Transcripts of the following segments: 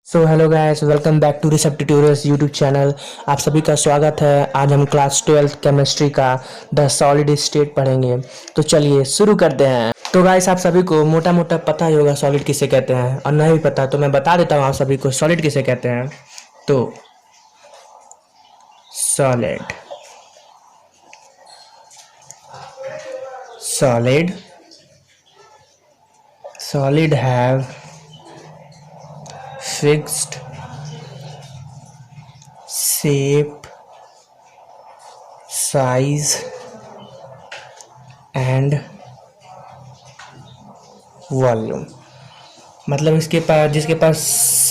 So hello guys, welcome back to Recept tutorials YouTube channel. आप सभी का स्वागत है। आज हम क्लास 12th केमिस्ट्री का द सॉलिड स्टेट पढ़ेंगे। तो चलिए शुरू करते हैं। तो गाइस, आप सभी को मोटा मोटा पता ही होगा सॉलिड किसे कहते हैं, और नहीं भी पता तो मैं बता देता हूँ आप सभी को सॉलिड किसे कहते हैं। तो solid solid solid have fixed shape, size and volume. मतलब इसके पास जिसके पास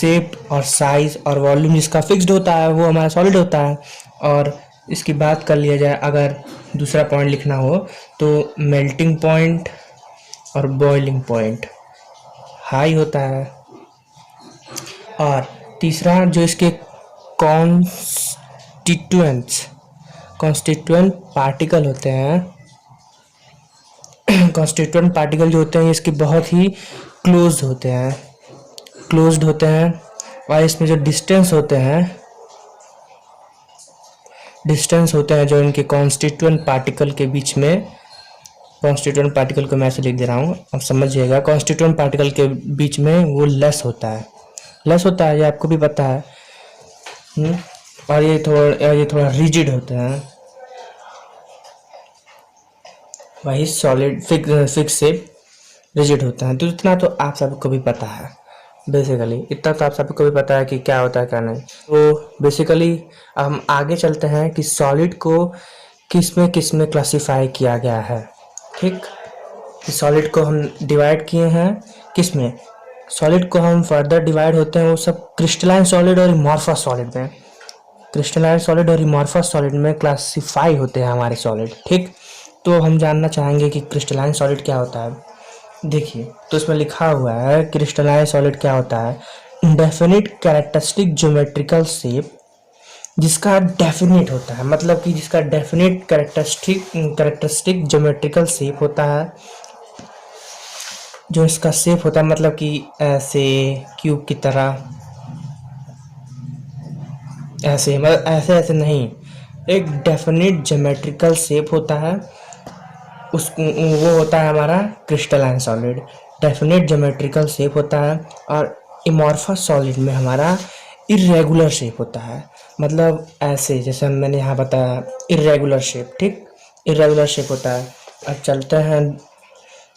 शेप और साइज और वॉल्यूम जिसका फिक्स्ड होता है वो हमारा सॉलिड होता है। और इसकी बात कर लिया जाए, अगर दूसरा पॉइंट लिखना हो तो मेल्टिंग पॉइंट और बॉइलिंग पॉइंट हाई होता है। और तीसरा जो इसके कॉन्स्टिट्यूएंट पार्टिकल होते हैं, कॉन्स्टिट्यूएंट पार्टिकल जो होते हैं इसके बहुत ही क्लोज्ड होते हैं। और इसमें जो डिस्टेंस होते हैं जो इनके कॉन्स्टिट्यूएंट पार्टिकल के बीच में, कॉन्स्टिट्यूएंट पार्टिकल को मैं ऐसे लिख दे रहा हूँ, अब समझिएगा। कॉन्स्टिट्यूएंट पार्टिकल के बीच में वो लेस होता है, ये आपको भी पता है। और ये थोड़ा रिजिड होते हैं। वही सॉलिड फिक्स से रिजिड होता है। तो इतना तो आप सबको भी पता है, बेसिकली इतना तो आप सबको भी पता है कि क्या होता है क्या नहीं। तो बेसिकली हम आगे चलते हैं कि सॉलिड को किस में क्लासिफाई किया गया है। ठीक, कि सॉलिड को हम डिवाइड किए हैं किस में। सॉलिड को हम फर्दर डिवाइड होते हैं वो सब क्रिस्टलाइन सॉलिड और इमॉर्फस सॉलिड में। क्रिस्टलाइन सॉलिड और इमॉर्फस सॉलिड में क्लासिफाई होते हैं हमारे सॉलिड। ठीक, तो हम जानना चाहेंगे कि क्रिस्टलाइन सॉलिड क्या होता है। देखिए, तो इसमें लिखा हुआ है क्रिस्टलाइन सॉलिड क्या होता है। इंडेफिनिट कैरेक्टरिस्टिक ज्योमेट्रिकल शेप, जिसका डेफिनेट होता है, मतलब कि जिसका डेफिनेट कैरेक्टरिस्टिक ज्योमेट्रिकल शेप होता है। जो इसका शेप होता है मतलब कि ऐसे क्यूब की तरह, ऐसे मतलब ऐसे नहीं, एक डेफिनेट ज्योमेट्रिकल शेप होता है। उसको वो होता है हमारा crystalline solid, definite geometrical shape होता है। और इमॉर्फस सॉलिड में हमारा इरेगुलर शेप होता है, मतलब ऐसे जैसे मैंने यहाँ बताया इरेगुलर शेप। ठीक, इरेगुलर शेप होता है। अब चलते हैं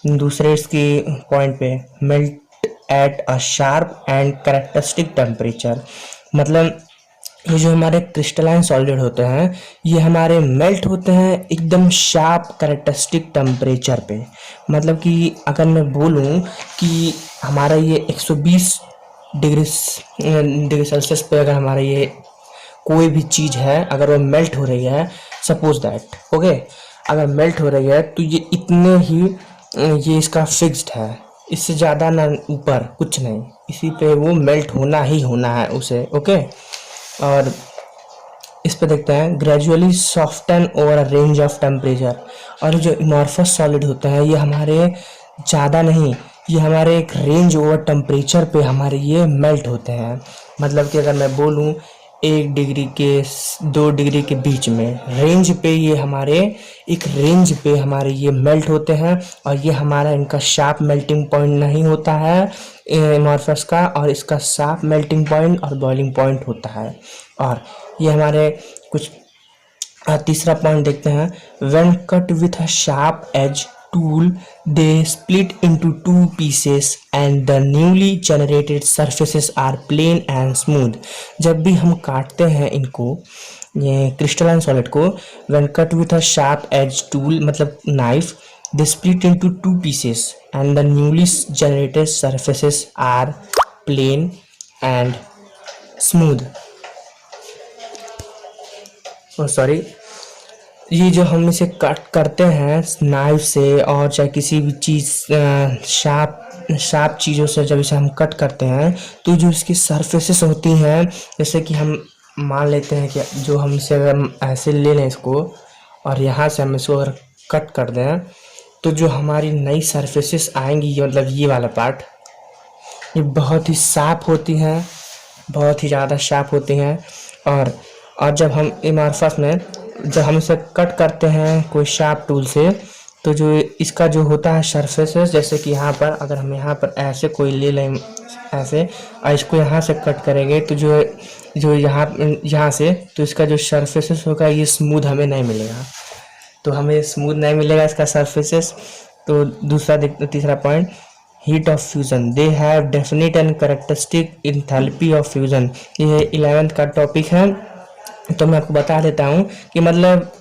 दूसरे इसकी पॉइंट पे, melt at a sharp and characteristic temperature. मतलब ये जो हमारे क्रिस्टलाइन सॉलिड होते हैं ये हमारे मेल्ट होते हैं एकदम शार्प कैरेक्टरिस्टिक टेम्परेचर पे। मतलब कि अगर मैं बोलूँ कि हमारा ये 120 डिग्री सेल्सियस पे अगर हमारा ये कोई भी चीज़ है, अगर वो मेल्ट हो रही है, सपोज दैट ओके, अगर मेल्ट हो रही है तो ये इतने ही ये इसका फिक्स्ड है, इससे ज़्यादा ना ऊपर कुछ नहीं, इसी पे वो मेल्ट होना ही होना है उसे। ओके, और इस पे देखते हैं gradually soften over a range of temperature. और जो इमॉर्फस सॉलिड होते हैं ये हमारे ज़्यादा नहीं, ये हमारे एक रेंज ओवर टेम्परेचर पे हमारे ये मेल्ट होते हैं। मतलब कि अगर मैं बोलूँ 1 डिग्री के 2 डिग्री के बीच में रेंज पे, ये हमारे एक रेंज पे हमारे ये मेल्ट होते हैं। और ये हमारा इनका शार्प मेल्टिंग पॉइंट नहीं होता है एमॉर्फस का, और इसका शार्प मेल्टिंग पॉइंट और बॉइलिंग पॉइंट होता है। और ये हमारे कुछ तीसरा पॉइंट देखते हैं, when cut with a sharp edge tool they split into 2 pieces and the newly generated surfaces are plane and smooth. जब भी हम काटते हैं इनको, ये क्रिस्टलाइन सॉलिड को, when cut with a sharp edge tool मतलब knife, they split into 2 pieces and the newly generated surfaces are plain and smooth। oh sorry, ये जो हम इसे कट करते हैं नाइफ से और चाहे किसी भी चीज़ शार्प चीज़ों से, जब इसे हम कट करते हैं तो जो इसकी सरफेसेस होती हैं, जैसे कि हम मान लेते हैं कि जो हम इसे अगर हम ऐसे ले लें इसको और यहाँ से हम इसको अगर कट कर दें तो जो हमारी नई सरफेसेस आएंगी, मतलब ये वाला पार्ट, ये बहुत ही साफ होती हैं बहुत ही ज़्यादा शार्प होती हैं। और जब हम एमॉर्फस में जब हम इसे कट करते हैं कोई शार्प टूल से, तो जो इसका जो होता है सरफेसेस, जैसे कि यहाँ पर अगर हम यहाँ पर ऐसे कोई ले लें ऐसे और इसको यहाँ से कट करेंगे, तो जो जो यहाँ से तो इसका जो सरफेसेस होगा ये स्मूथ हमें नहीं मिलेगा, तो हमें स्मूथ नहीं मिलेगा इसका सरफेसेस। तो दूसरा देखते तीसरा point, heat of fusion, they have definite and characteristic enthalpy of fusion. ये 11th का टॉपिक है। तो मैं आपको बता देता हूँ कि मतलब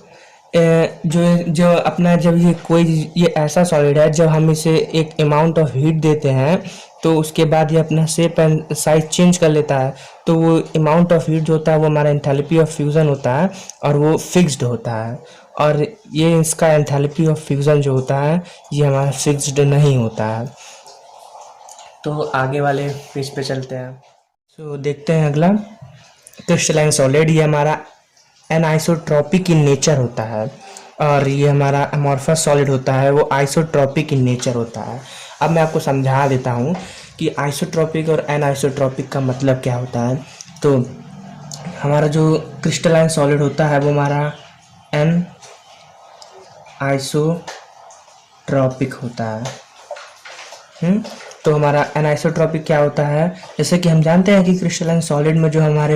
जो जो अपना जब ये ऐसा सॉलिड है, जब हम इसे एक अमाउंट ऑफ हीट देते हैं तो उसके बाद ये अपना शेप एंड साइज चेंज कर लेता है। तो वो अमाउंट ऑफ हीट जो होता है वो हमारा एंथैल्पी ऑफ फ्यूजन होता है और वो फिक्स्ड होता है। और ये इसका एंथैल्पी ऑफ फ्यूजन जो होता है ये हमारा फिक्स्ड नहीं होता है। तो आगे वाले पेज पे चलते हैं। तो देखते हैं अगला, क्रिस्टलाइन सॉलिड, ये हमारा एनआइसोट्रॉपिक इन नेचर होता है। और ये हमारा अमॉर्फस सॉलिड होता है, वो आइसोट्रॉपिक इन नेचर होता है। अब मैं आपको समझा देता हूँ कि आइसोट्रॉपिक और एनआइसोट्रॉपिक का मतलब क्या होता है। तो हमारा जो क्रिस्टलाइन सॉलिड होता है वो हमारा एन आइसोट्रॉपिक होता है। तो हमारा एनाइसोट्रॉपिक क्या होता है, जैसे कि हम जानते हैं कि क्रिस्टलाइन सॉलिड में जो हमारे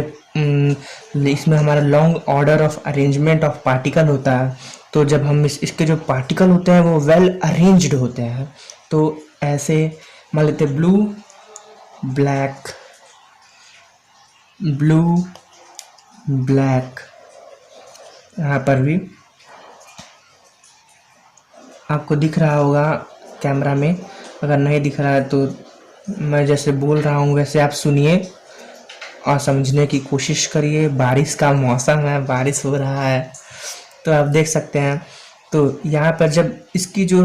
इसमें हमारा long order of arrangement of particle होता है। तो जब हम इसके जो पार्टिकल होते हैं वो वेल अरेंज्ड होते हैं। तो ऐसे मान लेते ब्लू ब्लैक ब्लू ब्लैक, यहाँ पर भी आपको दिख रहा होगा कैमरा में, अगर नहीं दिख रहा है तो मैं जैसे बोल रहा हूँ वैसे आप सुनिए और समझने की कोशिश करिए। बारिश का मौसम है, बारिश हो रहा है तो आप देख सकते हैं। तो यहाँ पर जब इसकी जो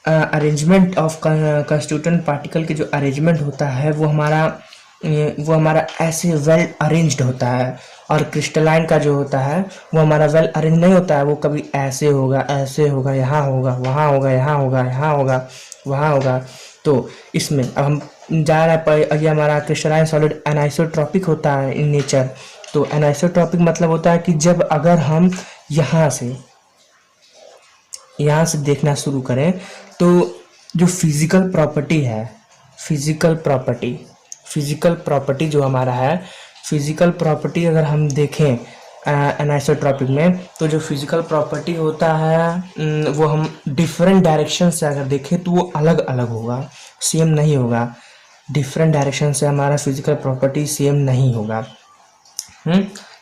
अरेंजमेंट ऑफ कंस्टिट्यूएंट पार्टिकल के जो अरेंजमेंट होता है वो हमारा ऐसे वेल अरेंज्ड होता है। और क्रिस्टलाइन का जो होता है वो हमारा वेल अरेंज नहीं होता है, वो कभी ऐसे होगा यहाँ होगा वहाँ होगा यहाँ होगा यहाँ होगा वहाँ होगा। तो इसमें अब हम जा रहे हैं पर ये हमारा क्रिस्टलाइन सॉलिड एनाइसोट्रॉपिक होता है इन नेचर। तो एनाइसोट्रॉपिक मतलब होता है कि जब अगर हम यहाँ से देखना शुरू करें तो जो फिजिकल प्रॉपर्टी है, फिजिकल प्रॉपर्टी जो हमारा है, फिजिकल प्रॉपर्टी अगर हम देखें एनाइसोट्रॉपिक में, तो जो फिजिकल प्रॉपर्टी होता है वो हम डिफरेंट डायरेक्शन से अगर देखें तो वो अलग अलग होगा, सेम नहीं होगा। डिफरेंट डायरेक्शन से हमारा फिजिकल प्रॉपर्टी सेम नहीं होगा।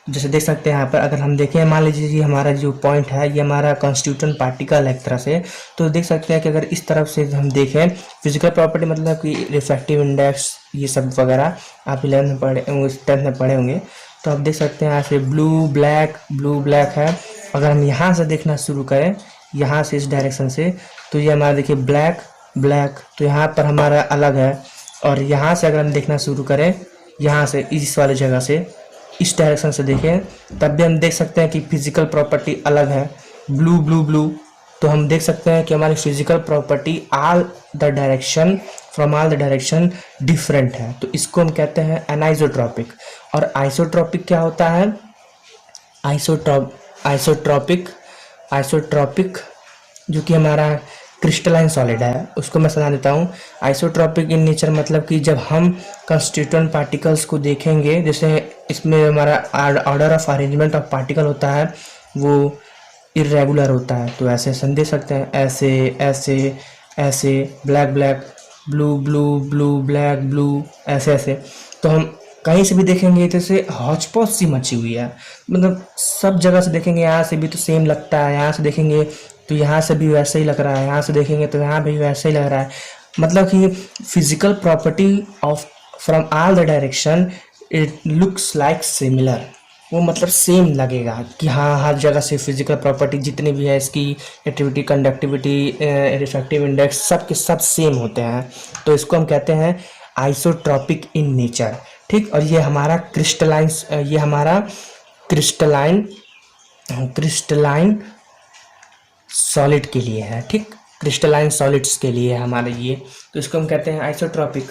जैसे देख सकते हैं यहाँ पर अगर हम देखें, मान लीजिए ये हमारा जो पॉइंट है ये हमारा कॉन्स्टिट्यूएंट पार्टिकल है एक तरह से। तो देख सकते हैं कि अगर इस तरफ से हम देखें फिजिकल प्रॉपर्टी मतलब कि रिफ्रैक्टिव इंडेक्स ये सब वगैरह आप 11th में पढ़े 10th में पढ़े होंगे। तो आप देख सकते हैं यहाँ से ब्लू ब्लैक है। अगर हम यहाँ से देखना शुरू करें, यहाँ से इस डायरेक्शन से, तो ये हमारा देखिए ब्लैक, तो यहाँ पर हमारा अलग है। और यहाँ से अगर हम देखना शुरू करें, यहाँ से इस वाले जगह से इस डायरेक्शन से देखें, तब भी हम देख सकते हैं कि फिजिकल प्रॉपर्टी अलग है, ब्लू। तो हम देख सकते हैं कि हमारी physical property from all the direction different है। तो इसको हम कहते हैं एनाइसोट्रॉपिक। और आइसोट्रॉपिक क्या होता है, आइसोट्रॉपिक जो कि हमारा क्रिस्टलाइन सॉलिड है, उसको मैं समझा देता हूँ। आइसोट्रॉपिक इन नेचर मतलब कि जब हम कंस्टिट्यूएंट पार्टिकल्स को देखेंगे, जैसे इसमें हमारा order of arrangement of particle होता है वो इरेगुलर होता है। तो ऐसे हम देख सकते हैं, ऐसे ब्लैक ब्लू ब्लैक ऐसे। तो हम कहीं से भी देखेंगे तो जैसे हौच पौच सी मची हुई है, मतलब सब जगह से देखेंगे, यहाँ से भी तो सेम लगता है, यहाँ से देखेंगे तो यहाँ से भी वैसे ही लग रहा है, यहाँ से देखेंगे तो यहाँ भी वैसे ही लग रहा है। मतलब कि physical property of from all the direction it looks like similar, वो मतलब सेम लगेगा कि हाँ हर जगह से फिजिकल प्रॉपर्टी जितनी भी है इसकी एक्टिविटी, कंडक्टिविटी, रिफ्रैक्टिव इंडेक्स सब के सब सेम होते हैं। तो इसको हम कहते हैं आइसोट्रॉपिक इन नेचर। ठीक, और ये हमारा क्रिस्टलाइन सॉलिड के लिए है। ठीक, क्रिस्टलाइन सॉलिड्स के लिए हमारे ये, तो इसको हम कहते हैं आइसोट्रॉपिक।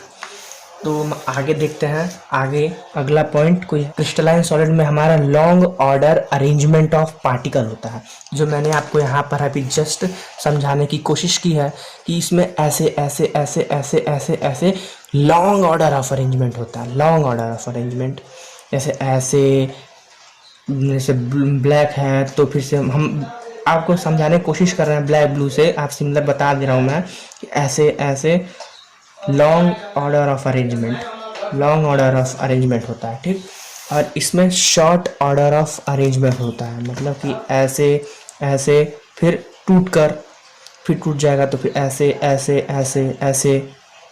तो हम आगे देखते हैं। आगे अगला पॉइंट कोई क्रिस्टलाइन सॉलिड में हमारा long order arrangement of particle होता है, जो मैंने आपको यहाँ पर अभी जस्ट समझाने की कोशिश की है कि इसमें ऐसे ऐसे ऐसे ऐसे ऐसे ऐसे लॉन्ग ऑर्डर ऑफ अरेंजमेंट होता है। लॉन्ग ऑर्डर ऑफ अरेंजमेंट जैसे ऐसे, जैसे ब्लैक है तो फिर से हम आपको समझाने की कोशिश कर रहे हैं ब्लैक ब्लू से, आप सिमिलर बता दे रहा हूँ मैं कि ऐसे ऐसे long order of arrangement, long order of arrangement होता है, ठीक। और इसमें शॉर्ट ऑर्डर ऑफ अरेंजमेंट होता है, मतलब कि ऐसे ऐसे फिर टूट कर फिर टूट जाएगा तो फिर ऐसे ऐसे ऐसे ऐसे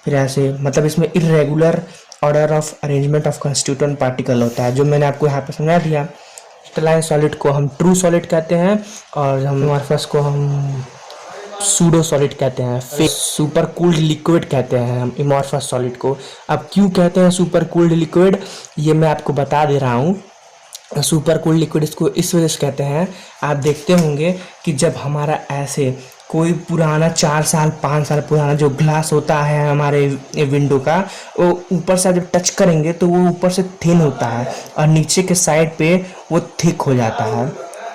फिर ऐसे, मतलब इसमें irregular order of arrangement of constituent particle होता है, जो मैंने आपको यहाँ पे समझा दिया। क्रिस्टलाइन सॉलिड को हम ट्रू सॉलिड कहते हैं और हम अमॉर्फस को हम सूडो सॉलिड कहते हैं, फिर सुपर कूल्ड लिक्विड कहते हैं हम इमॉर्फस सॉलिड को। अब क्यों कहते हैं सुपर कूल्ड लिक्विड, ये मैं आपको बता दे रहा हूँ। सुपर कूल्ड लिक्विड इसको इस वजह से कहते हैं, आप देखते होंगे कि जब हमारा ऐसे कोई पुराना 4 साल 5 साल पुराना जो ग्लास होता है हमारे विंडो का, वो ऊपर से जब टच करेंगे तो वो ऊपर से थिन होता है और नीचे के साइड पे वो थिक हो जाता है,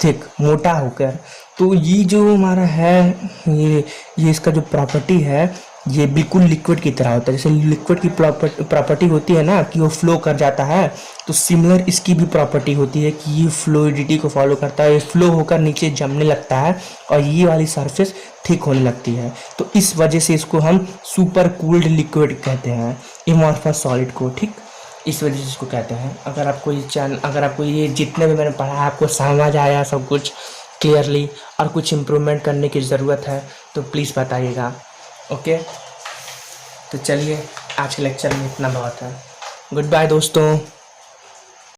थिक मोटा होकर। तो ये जो हमारा है ये इसका जो प्रॉपर्टी है ये बिल्कुल लिक्विड की तरह होता है। जैसे लिक्विड की प्रॉपर्टी होती है ना कि वो फ्लो कर जाता है, तो सिमिलर इसकी भी प्रॉपर्टी होती है कि ये फ्लूइडिटी को फॉलो करता है, ये फ्लो होकर नीचे जमने लगता है और ये वाली सरफेस थिक होने लगती है। तो इस वजह से इसको हम सुपर कूल्ड लिक्विड कहते हैं इमॉर्फस सॉलिड को, ठीक। इस वजह से इसको कहते हैं। अगर आपको ये जितने भी मैंने पढ़ा है आपको समझ आया सब कुछ क्लियरली और कुछ इम्प्रूवमेंट करने की ज़रूरत है तो प्लीज़ बताइएगा, ओके। तो चलिए आज के लेक्चर में इतना बहुत है। गुड बाय दोस्तों।